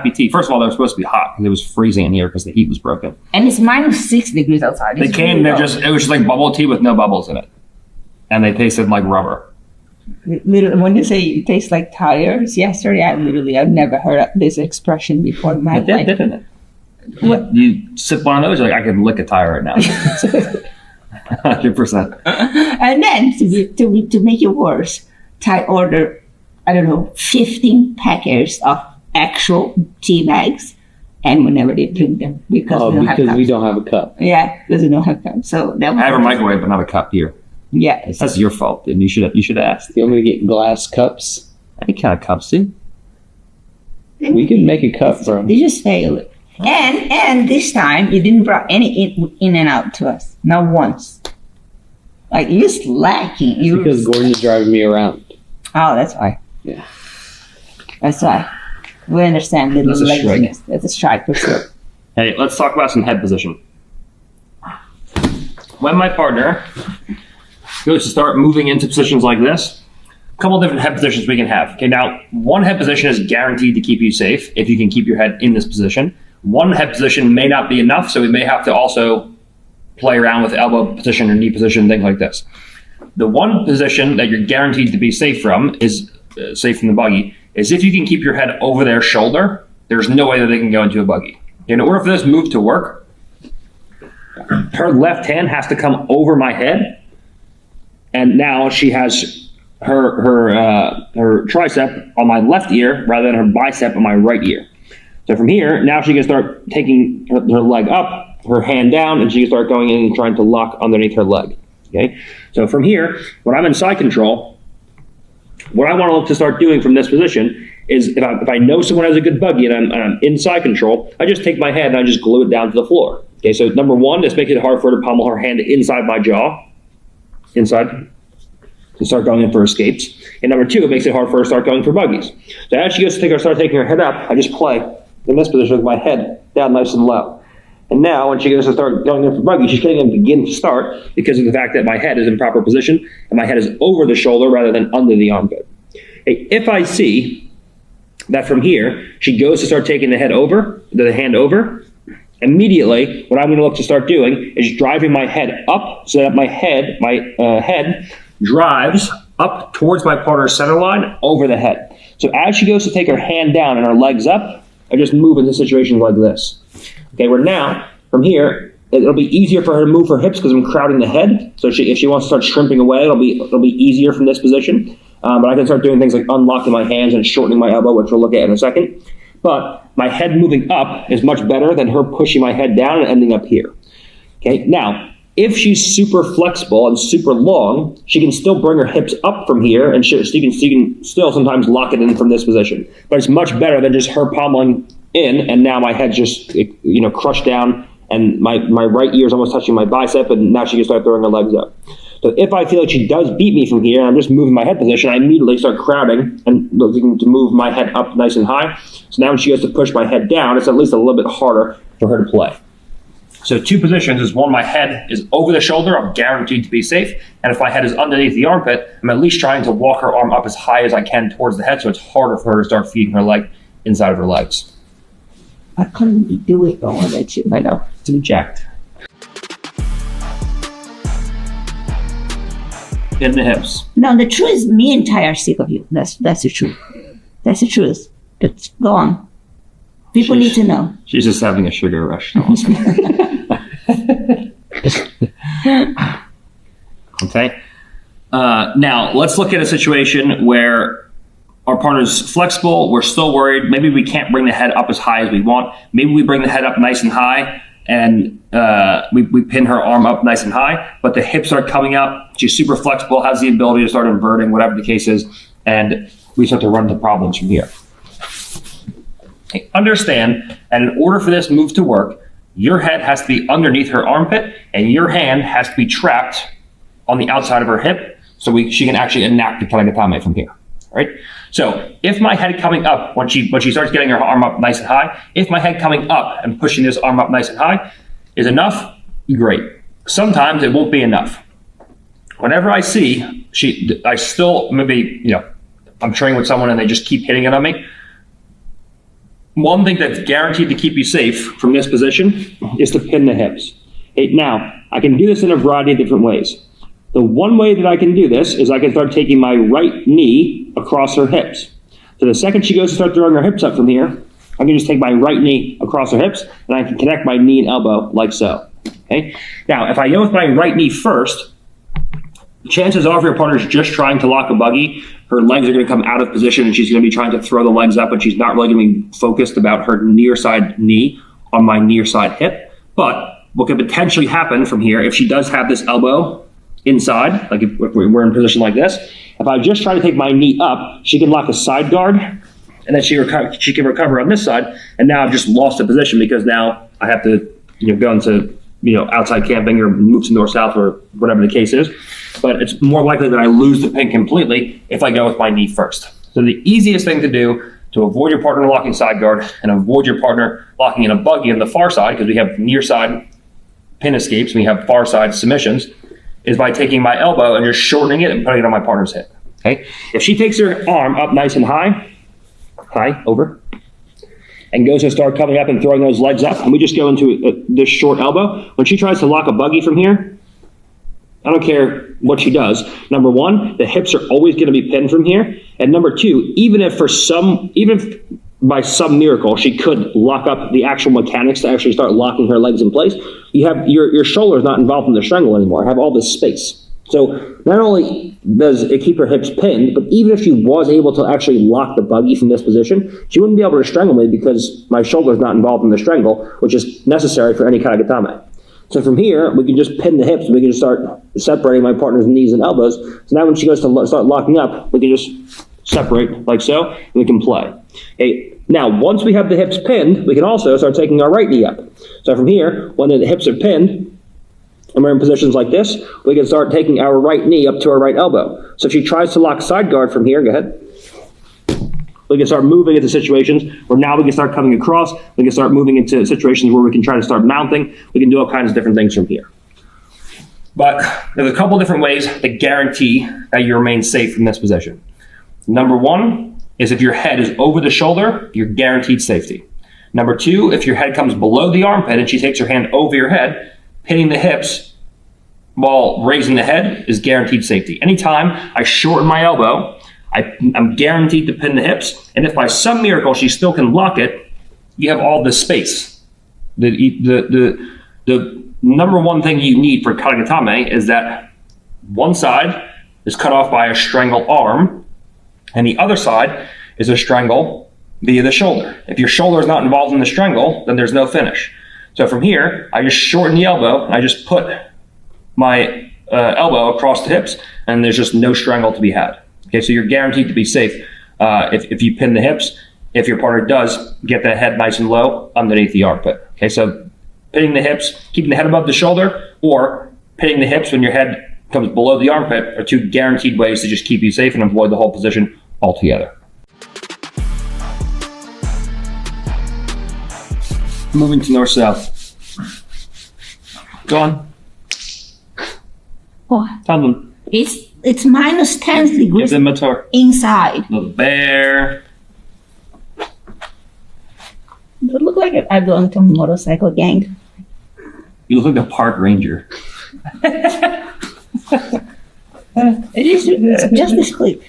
PT. First of all, they're supposed to be hot because it was freezing in here because the heat was broken. And it's -6 degrees outside. They came, it was just like bubble tea with no bubbles in it. And they tasted like rubber. When you say it tastes like tires, yesterday I've never heard of this expression before in my life. Didn't it? What? You sip one of those, you're like, I could lick a tire right now. 100%. And then to make it worse, Ty ordered, 15 packets of actual tea bags, and we never did drink them because we don't have a cup. Yeah, because we don't have cups. So that was I have a microwave, but not a cup here. Yeah, that's your fault. And you should ask. You want me to get glass cups? Any kind of cups, dude. We can make a cup, bro. They just failed. And this time you didn't bring any in and out to us, not once. Like you're slacking. Because Gordon's driving me around. Oh, that's why. Yeah, that's why. We understand little laziness. That's a strike for sure. Hey, let's talk about some head position. When my partner goes to start moving into positions like this, a couple of different head positions we can have. Okay, now one head position is guaranteed to keep you safe if you can keep your head in this position. One head position may not be enough, so we may have to also play around with elbow position or knee position, things like this. The one position that you're guaranteed to be safe from is safe from the buggy is if you can keep your head over their shoulder. There's no way that they can go into a buggy. In order for this move to work, her left hand has to come over my head, and now she has her tricep on my left ear rather than her bicep on my right ear. So from here, now she can start taking her leg up, her hand down, and she can start going in and trying to lock underneath her leg. Okay. So from here, when I'm in side control, what I want to look to start doing from this position is if I know someone has a good buggy and I'm in side control, I just take my head and I just glue it down to the floor. Okay. So number one, this makes it hard for her to pummel her hand inside my jaw, inside, to start going in for escapes. And number two, it makes it hard for her to start going for buggies. So as she goes to start taking her head up, I just play in this position with my head down nice and low. And now when she goes to start going in for buggy, she's getting to begin to start because of the fact that my head is in proper position and my head is over the shoulder rather than under the armpit. If I see that from here, she goes to start taking the hand over, immediately what I'm going to look to start doing is driving my head up so that my head drives up towards my partner's center line over the head. So as she goes to take her hand down and her legs up, I just move into situations like this. Okay, where now, from here, it'll be easier for her to move her hips because I'm crowding the head. So if she wants to start shrimping away, it'll be easier from this position. But I can start doing things like unlocking my hands and shortening my elbow, which we'll look at in a second. But my head moving up is much better than her pushing my head down and ending up here. Okay, now, if she's super flexible and super long, she can still bring her hips up from here, and she can still sometimes lock it in from this position. But it's much better than just her pommeling in, and now my head's just crushed down, and my right ear is almost touching my bicep, and now she can start throwing her legs up. So if I feel like she does beat me from here, and I'm just moving my head position, I immediately start crowding and looking to move my head up nice and high. So now when she goes to push my head down, it's at least a little bit harder for her to play. So two positions is one, my head is over the shoulder, I'm guaranteed to be safe. And if my head is underneath the armpit, I'm at least trying to walk her arm up as high as I can towards the head, so it's harder for her to start feeding her leg inside of her legs. I couldn't do it all that you. I know, it's jacked. In the hips. No, the truth is me and Ty are sick of you. That's the truth. That's the truth. Just go on. People need to know. She's just having a sugar rush. Okay. Now, let's look at a situation where our partner's flexible. We're still worried. Maybe we can't bring the head up as high as we want. Maybe we bring the head up nice and high, and we pin her arm up nice and high, but the hips are coming up. She's super flexible, has the ability to start inverting, whatever the case is, and we start to run into problems from here. Okay, understand, and in order for this move to work, your head has to be underneath her armpit, and your hand has to be trapped on the outside of her hip, so she can actually enact the karagatame from here. Right? So if my head coming up, when she starts getting her arm up nice and high, if my head coming up and pushing this arm up nice and high is enough, great. Sometimes it won't be enough. Whenever I see, I still maybe, I'm training with someone and they just keep hitting it on me, one thing that's guaranteed to keep you safe from this position is to pin the hips. Now, I can do this in a variety of different ways. The one way that I can do this is I can start taking my right knee across her hips. So the second she goes to start throwing her hips up from here, I can just take my right knee across her hips, and I can connect my knee and elbow like so. Okay. Now, if I go with my right knee first, chances are if your partner's just trying to lock a buggy, her legs are going to come out of position and she's going to be trying to throw the legs up, and she's not really going to be focused about her near side knee on my near side hip. But what could potentially happen from here, if she does have this elbow inside, like if we're in a position like this, if I just try to take my knee up, she can lock a side guard, and then she can recover on this side, and now I've just lost a position because now I have to go into outside camping or move to north-south or whatever the case is. But it's more likely that I lose the pin completely if I go with my knee first. So the easiest thing to do to avoid your partner locking side guard and avoid your partner locking in a buggy on the far side, because we have near side pin escapes and we have far side submissions, is by taking my elbow and just shortening it and putting it on my partner's hip. Okay? If she takes her arm up nice and high, over, and goes to start coming up and throwing those legs up, and we just go into this short elbow, when she tries to lock a buggy from here, I don't care what she does. Number one, the hips are always going to be pinned from here. And number two, even if by some miracle she could lock up the actual mechanics to actually start locking her legs in place, you have your shoulder is not involved in the strangle anymore. I have all this space. So not only does it keep her hips pinned, but even if she was able to actually lock the buggy from this position, she wouldn't be able to strangle me because my shoulder is not involved in the strangle, which is necessary for any katakatame. So from here, we can just pin the hips. We can just start separating my partner's knees and elbows. So now when she goes to start locking up, we can just separate like so, and we can play. Okay. Now, once we have the hips pinned, we can also start taking our right knee up. So from here, when the hips are pinned, and we're in positions like this, we can start taking our right knee up to our right elbow. So if she tries to lock side guard from here, go ahead. We can start moving into situations where now we can start coming across. We can start moving into situations where we can try to start mounting. We can do all kinds of different things from here. But there's a couple different ways that guarantee that you remain safe from this position. Number one is if your head is over the shoulder, you're guaranteed safety. Number two, if your head comes below the armpit and she takes her hand over your head, pinning the hips while raising the head is guaranteed safety. Anytime I shorten my elbow, I'm guaranteed to pin the hips, and if by some miracle she still can lock it, you have all this space. The number one thing you need for katakatame is that one side is cut off by a strangle arm, and the other side is a strangle via the shoulder. If your shoulder is not involved in the strangle, then there's no finish. So from here, I just shorten the elbow, and I just put my elbow across the hips, and there's just no strangle to be had. Okay, so you're guaranteed to be safe if you pin the hips, if your partner does get the head nice and low underneath the armpit. Okay, so pinning the hips, keeping the head above the shoulder, or pinning the hips when your head comes below the armpit are two guaranteed ways to just keep you safe and avoid the whole position altogether. Moving to north-south. Go on. Oh, Tell them. it's minus 10 Give degrees them a tour. inside. Little bear. It look like I belong to a motorcycle gang. You look like a park ranger. It is just this clip.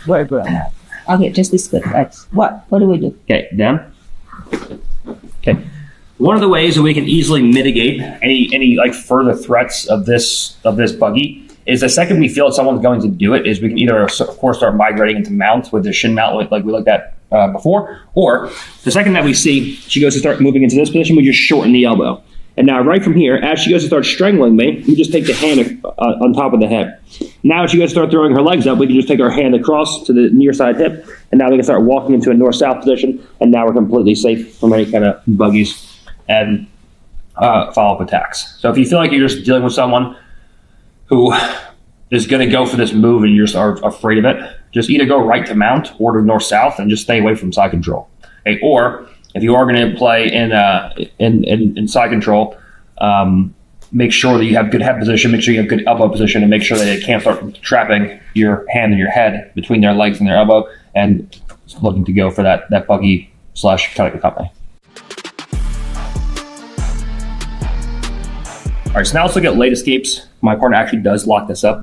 Where put on that? Okay, just this clip. Right. What do we do? Okay, down. Okay. One of the ways that we can easily mitigate any like further threats of this buggy is the second we feel that someone's going to do it is we can either of course start migrating into mount with the shin mount like we looked at before, or the second that we see she goes to start moving into this position, we just shorten the elbow. And now right from here, as she goes to start strangling me, we just take the hand on top of the head. Now as she goes to start throwing her legs up, we can just take our hand across to the near side hip, and now we can start walking into a north-south position, and now we're completely safe from any kind of buggies and follow-up attacks. So if you feel like you're just dealing with someone who is going to go for this move and you just are afraid of it, just either go right to mount or to north-south and just stay away from side control. Okay? Or if you are going to play in side control, make sure that you have good head position, make sure you have good elbow position, and make sure that it can't start trapping your hand and your head between their legs and their elbow and looking to go for that buggy chemical company. All right, so now let's look at late escapes. My partner actually does lock this up.